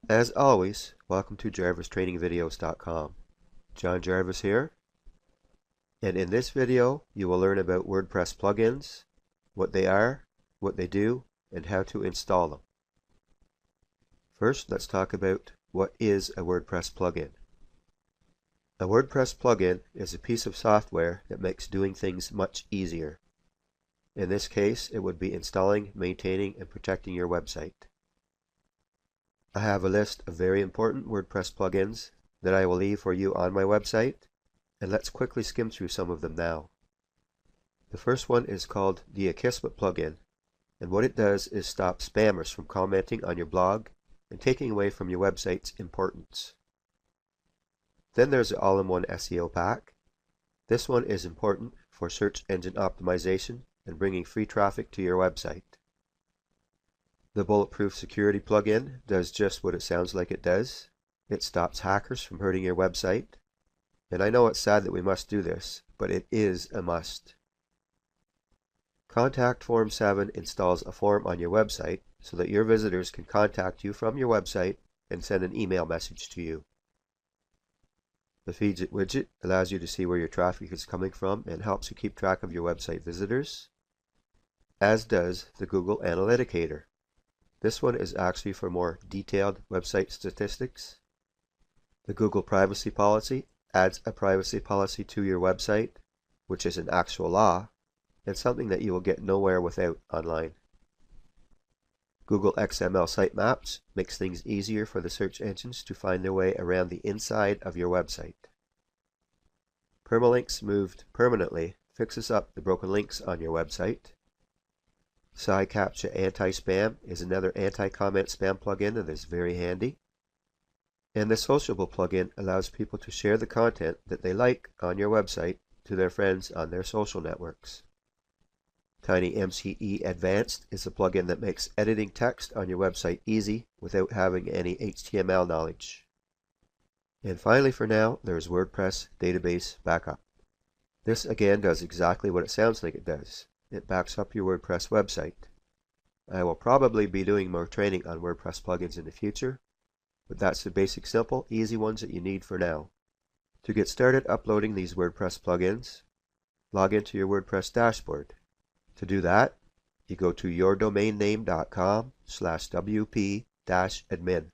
As always, welcome to JarvisTrainingVideos.com. John Jarvis here, and in this video you will learn about WordPress plugins, what they are, what they do, and how to install them. First, let's talk about what is a WordPress plugin. A WordPress plugin is a piece of software that makes doing things much easier. In this case, it would be installing, maintaining, and protecting your website. I have a list of very important WordPress plugins that I will leave for you on my website, and let's quickly skim through some of them now. The first one is called the Akismet plugin, and what it does is stop spammers from commenting on your blog and taking away from your website's importance. Then there's the all-in-one SEO pack. This one is important for search engine optimization and bringing free traffic to your website. The Bulletproof security plugin does just what it sounds like it does. It stops hackers from hurting your website. And I know it's sad that we must do this, but it is a must. Contact Form 7 installs a form on your website so that your visitors can contact you from your website and send an email message to you. The Feeds It widget allows you to see where your traffic is coming from and helps you keep track of your website visitors, as does the Google Analyticator. This one is actually for more detailed website statistics. The Google Privacy Policy adds a privacy policy to your website, which is an actual law, and something that you will get nowhere without online. Google XML Sitemaps makes things easier for the search engines to find their way around the inside of your website. Permalinks Moved Permanently fixes up the broken links on your website. SciCaptcha Anti-Spam is another anti-comment spam plugin that is very handy. And the Sociable plugin allows people to share the content that they like on your website to their friends on their social networks. Tiny MCE Advanced is a plugin that makes editing text on your website easy without having any HTML knowledge. And finally, for now, there is WordPress Database Backup. This again does exactly what it sounds like it does. It backs up your WordPress website. I will probably be doing more training on WordPress plugins in the future, but that's the basic, simple, easy ones that you need for now. To get started uploading these WordPress plugins, log into your WordPress dashboard. To do that, you go to yourdomainname.com/wp-admin.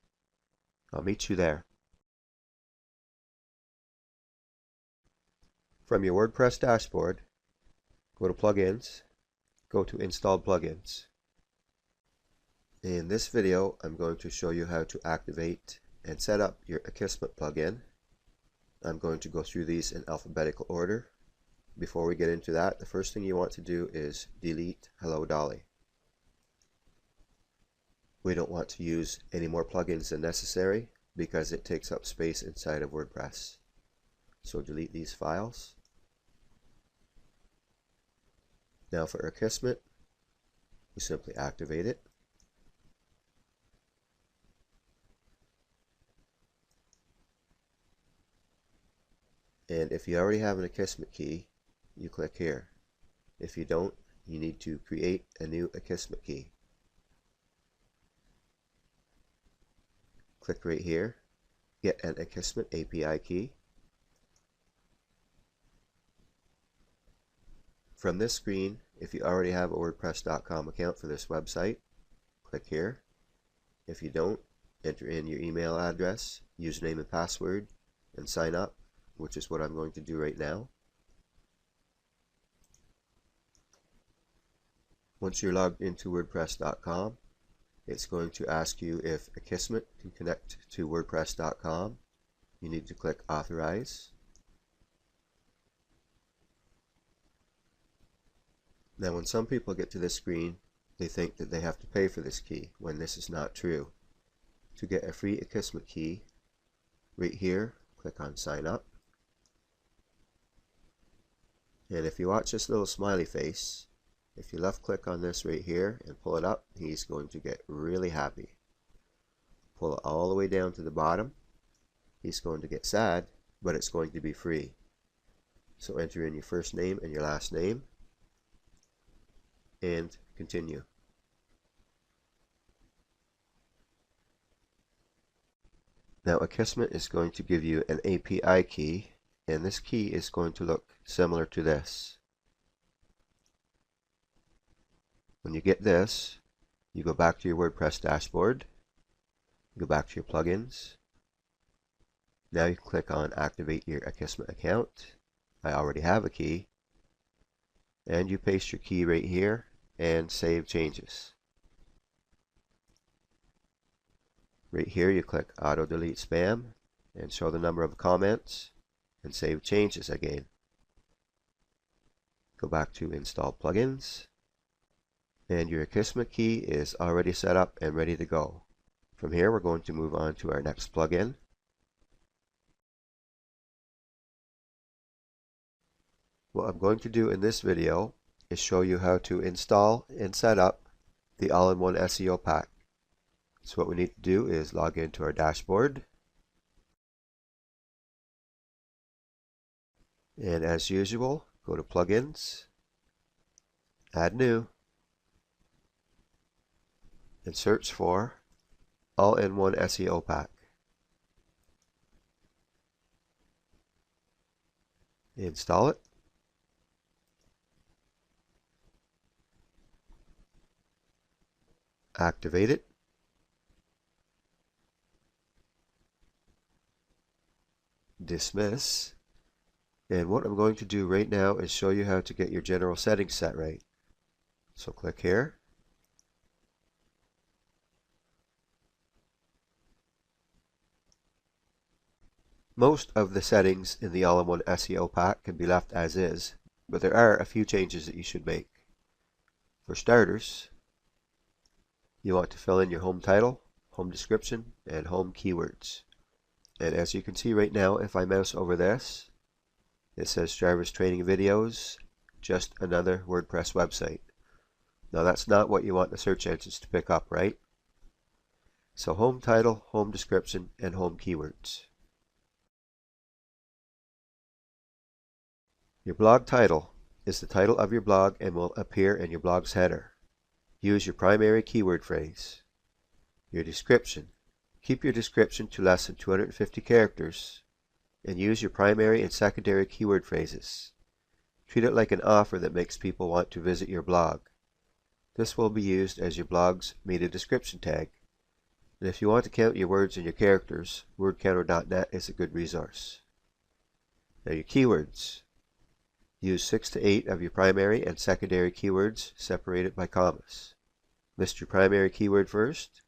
I'll meet you there. From your WordPress dashboard, go to Plugins, go to Install Plugins. In this video, I'm going to show you how to activate and set up your Akismet plugin. I'm going to go through these in alphabetical order. Before we get into that, the first thing you want to do is delete Hello Dolly. We don't want to use any more plugins than necessary because it takes up space inside of WordPress. So delete these files. Now for Akismet, we simply activate it. And if you already have an Akismet key, you click here. If you don't, you need to create a new Akismet key. Click right here, get an Akismet API key. From this screen, if you already have a WordPress.com account for this website, click here. If you don't, enter in your email address, username and password, and sign up, which is what I'm going to do right now. Once you're logged into WordPress.com, it's going to ask you if Akismet can connect to WordPress.com. You need to click Authorize. Now when some people get to this screen, they think that they have to pay for this key, when this is not true. To get a free Akismet key, right here, click on Sign Up. And if you watch this little smiley face, if you left click on this right here and pull it up, he's going to get really happy. Pull it all the way down to the bottom. He's going to get sad, but it's going to be free. So enter in your first name and your last name, and continue. Now Akismet is going to give you an API key, and this key is going to look similar to this. When you get this, you go back to your WordPress dashboard, you go back to your plugins. Now you can click on Activate your Akismet account. I already have a key. And you paste your key right here and save changes. Right here you click Auto Delete Spam and show the number of comments and save changes again. Go back to Install Plugins, and your Akismet key is already set up and ready to go. From here we're going to move on to our next plugin. What I'm going to do in this video is show you how to install and set up the all-in-one SEO pack. So what we need to do is log into our dashboard. And as usual, go to Plugins, Add New, and search for All-in-One SEO Pack. Install it. Activate it. Dismiss. And what I'm going to do right now is show you how to get your general settings set right. So click here. Most of the settings in the all-in-one SEO pack can be left as is, but there are a few changes that you should make. For starters, you want to fill in your home title, home description, and home keywords. And as you can see right now, if I mouse over this, it says Jarvis Training Videos, just another WordPress website. Now that's not what you want the search engines to pick up, right? So home title, home description, and home keywords. Your blog title is the title of your blog and will appear in your blog's header. Use your primary keyword phrase. Your description. Keep your description to less than 250 characters and use your primary and secondary keyword phrases. Treat it like an offer that makes people want to visit your blog. This will be used as your blog's meta description tag. And if you want to count your words and your characters, wordcounter.net is a good resource. Now your keywords. Use 6 to 8 of your primary and secondary keywords separated by commas. List your primary keyword first.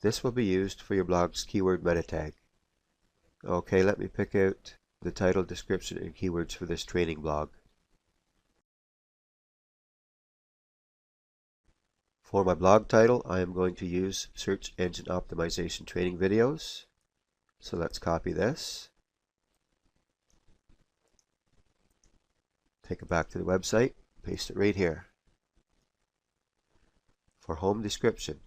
This will be used for your blog's keyword meta tag. Okay, let me pick out the title, description, and keywords for this training blog. For my blog title, I am going to use Search Engine Optimization Training Videos. So let's copy this. Take it back to the website, paste it right here. For home description,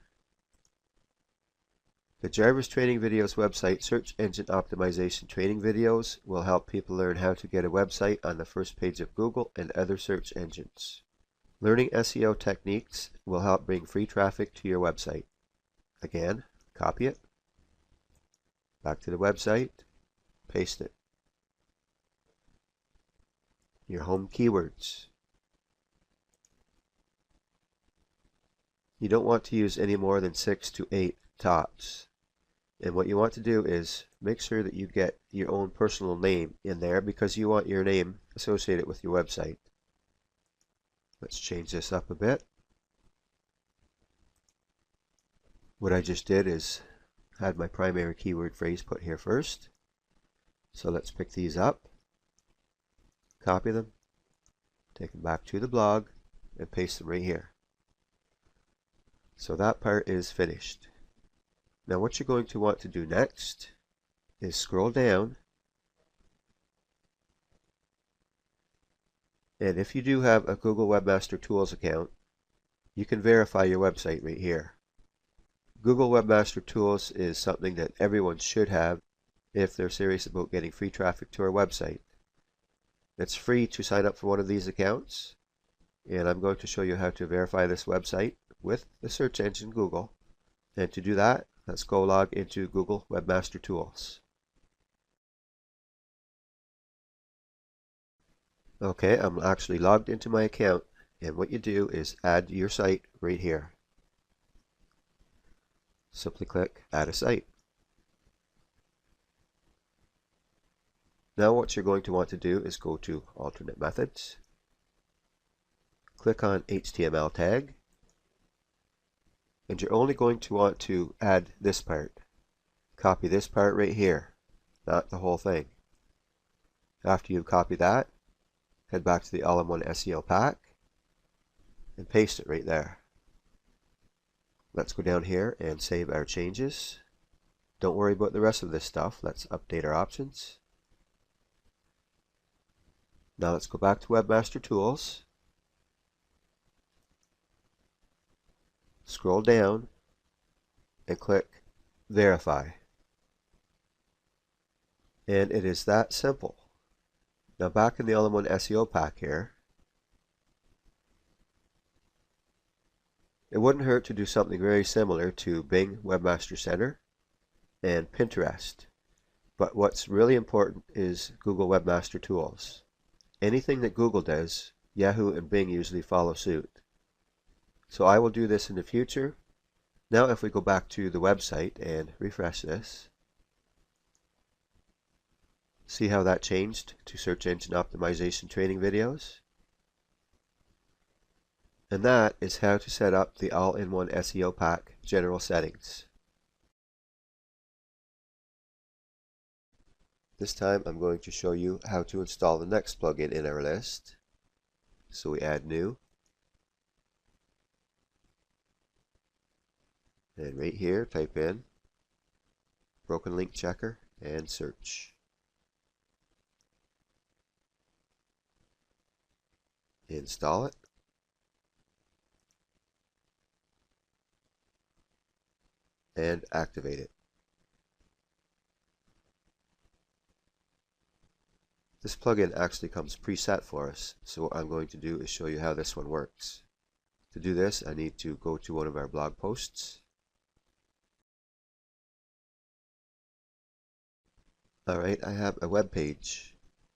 the Jarvis Training Videos website Search Engine Optimization Training Videos will help people learn how to get a website on the first page of Google and other search engines. Learning SEO techniques will help bring free traffic to your website. Again, copy it, back to the website, paste it. Your home keywords. You don't want to use any more than 6 to 8 tops. And what you want to do is make sure that you get your own personal name in there because you want your name associated with your website. Let's change this up a bit. What I just did is had my primary keyword phrase put here first. So let's pick these up, copy them, take them back to the blog, and paste them right here. So that part is finished. Now what you're going to want to do next is scroll down, and if you do have a Google Webmaster Tools account, you can verify your website right here. Google Webmaster Tools is something that everyone should have if they're serious about getting free traffic to our website. It's free to sign up for one of these accounts, and I'm going to show you how to verify this website with the search engine Google. And to do that, Let's go log into Google Webmaster Tools. Okay, I'm actually logged into my account, and what you do is add your site right here. Simply click Add a Site. Now what you're going to want to do is go to Alternate Methods, click on HTML tag, and you're only going to want to add this part. Copy this part right here, not the whole thing. After you've copied that, head back to the All-in-One SEO pack and paste it right there. Let's go down here and save our changes. Don't worry about the rest of this stuff. Let's update our options. Now let's go back to Webmaster Tools. Scroll down and click Verify. And it is that simple. Now back in the All-in-One SEO pack here, it wouldn't hurt to do something very similar to Bing Webmaster Center and Pinterest. But what's really important is Google Webmaster Tools. Anything that Google does, Yahoo and Bing usually follow suit. So I will do this in the future. Now if we go back to the website and refresh this, see how that changed to search engine optimization training videos? And that is how to set up the All-in-One SEO pack general settings. This time I'm going to show you how to install the next plugin in our list. So we add New. And right here type in Broken Link Checker and search. Install it. And activate it. This plugin actually comes preset for us, so what I'm going to do is show you how this one works. To do this, I need to go to one of our blog posts. Alright, I have a web page.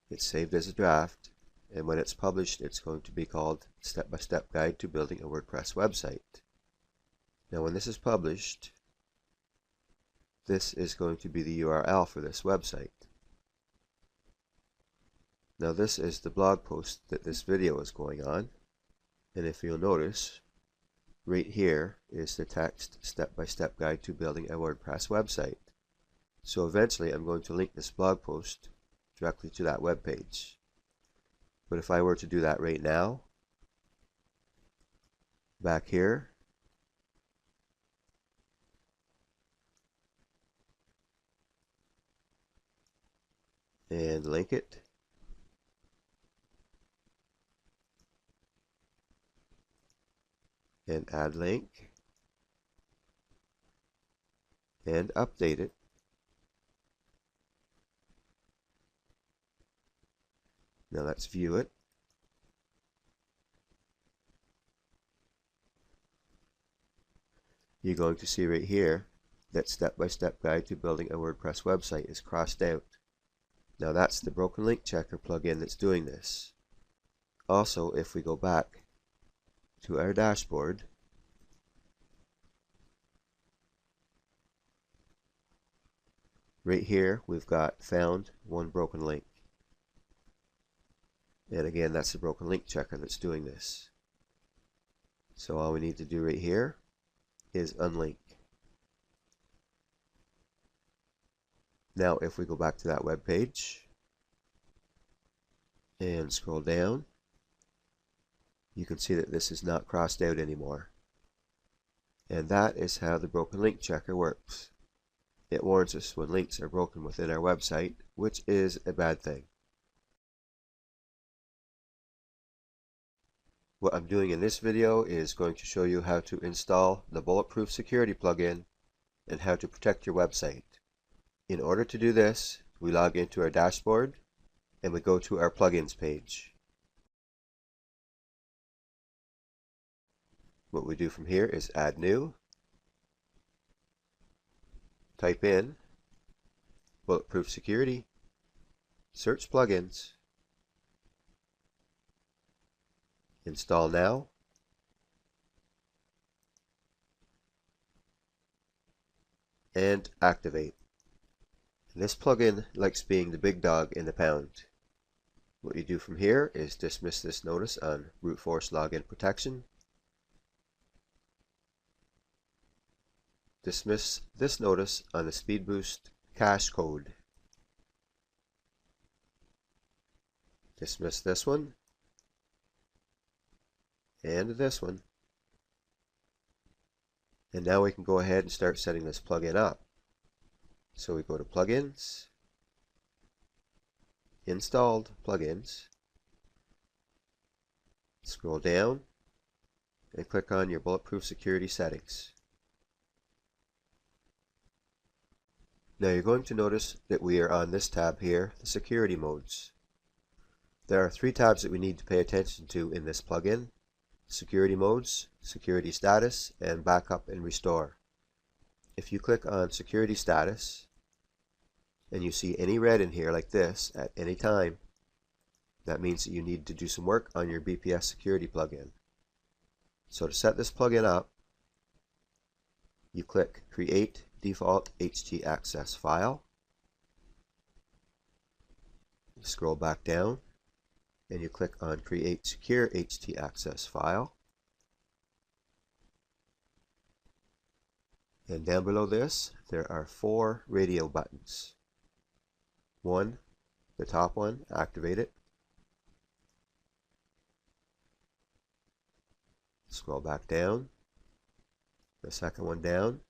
It's saved as a draft, and when it's published, it's going to be called Step-by-Step Guide to Building a WordPress Website. Now when this is published, this is going to be the URL for this website. Now this is the blog post that this video is going on, and if you'll notice, right here is the text Step-by-Step Guide to Building a WordPress Website. So eventually I'm going to link this blog post directly to that web page. But if I were to do that right now, back here, and link it, and add link, and update it, now let's view it. You're going to see right here that Step-by-Step Guide to Building a WordPress Website is crossed out. Now that's the Broken Link Checker plugin that's doing this. Also, if we go back to our dashboard, right here we've got found one broken link. And again, that's the Broken Link Checker that's doing this. So all we need to do right here is unlink. Now if we go back to that web page and scroll down, you can see that this is not crossed out anymore. And that is how the Broken Link Checker works. It warns us when links are broken within our website, which is a bad thing. What I'm doing in this video is going to show you how to install the Bulletproof security plugin and how to protect your website. In order to do this, we log into our dashboard and we go to our plugins page. What we do from here is add new, type in Bulletproof Security, search plugins, install now, and activate. This plugin likes being the big dog in the pound. What you do from here is dismiss this notice on brute force login protection. Dismiss this notice on the speed boost cache code. Dismiss this one and this one. And now we can go ahead and start setting this plugin up. So we go to Plugins, Installed Plugins, scroll down and click on your Bulletproof Security settings. Now you're going to notice that we are on this tab here, the security modes. There are 3 tabs that we need to pay attention to in this plugin: security modes, security status, and backup and restore. If you click on security status and you see any red in here like this at any time, that means that you need to do some work on your BPS security plugin. So to set this plugin up, you click Create Default htaccess File. You scroll back down and you click on Create Secure htaccess File. And down below this, there are 4 radio buttons. One, the top one, activate it. Scroll back down. The second one down,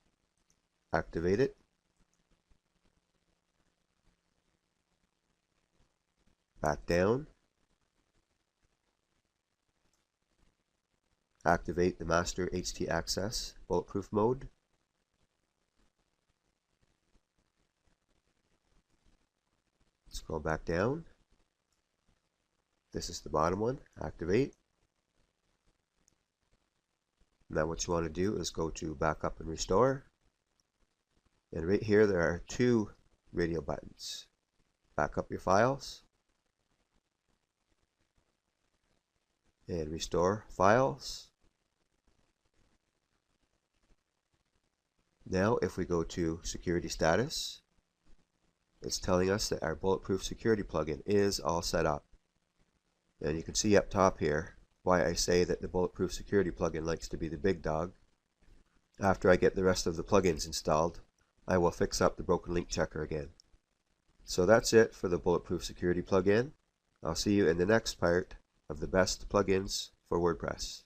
activate it. Back down. Activate the master htaccess bulletproof mode. Scroll back down. This is the bottom one, activate. Now what you want to do is go to backup and restore. And right here there are 2 radio buttons. Back up your files and restore files. Now if we go to security status, it's telling us that our Bulletproof Security plugin is all set up. And you can see up top here why I say that the Bulletproof Security plugin likes to be the big dog. After I get the rest of the plugins installed, I will fix up the broken link checker again. So that's it for the Bulletproof Security plugin. I'll see you in the next part of the best plugins for WordPress.